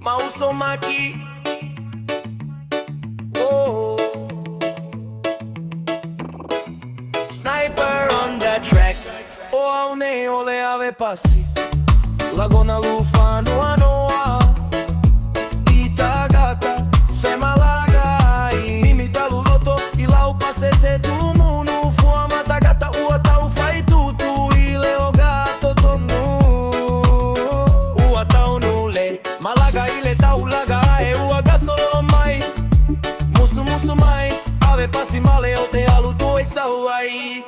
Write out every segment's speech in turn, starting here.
Mauso Maki. Oh, sniper on that track. Oh, aune ole ave passi. Lagona lufa noa noa. Itagata, fema laga. Imita luloto, ila o passe se tu munu. Fuama tagata, uata u fai tutu. Ile o gato tomu. Uata unule. Malaga ile taulaga. E uaga solo mai. Musu mai. Ave passi male o te alu tu e sauai.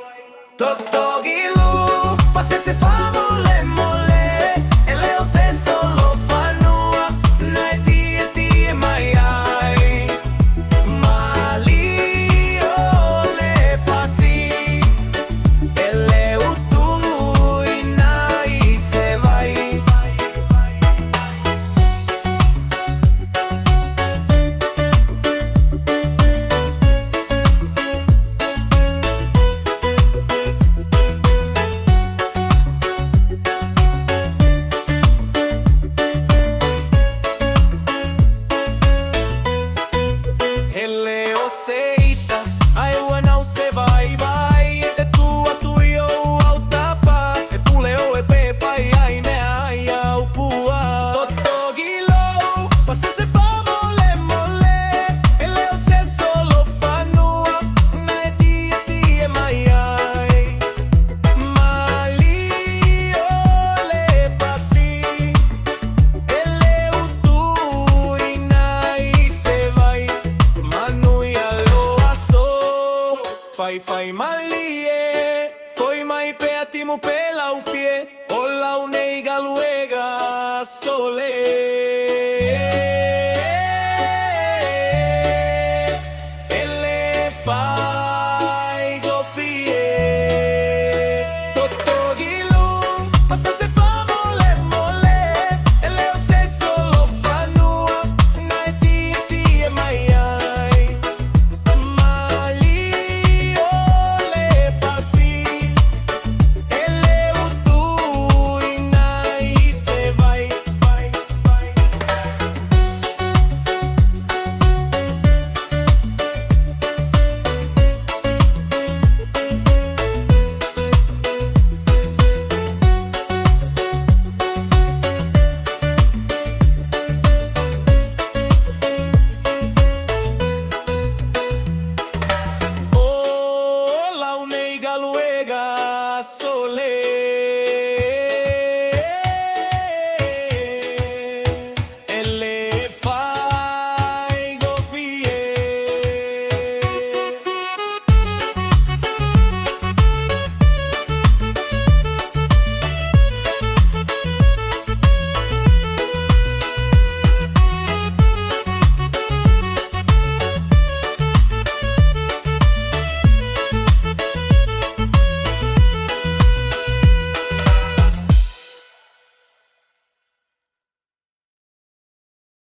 Toto gilu, passe se fa mole mole. Ele o se solo fa nua. Na ti e mai ai. Mali ole passi. Ele o tu e nai se vai. Ele o seita, ai o não se vai vai. E tu e eu alta fa. E puleo e pe fai ai ne ai au pua. Toto gilo, passa se fa mole mole. Ele o se solo fa nua. Na ti e mai ai. Mali ole passi. Ele o tu e nai se vai. Manu e aloaço, fai malie. Foi mai pe atimo pela ufie. Ola unei galuega sole.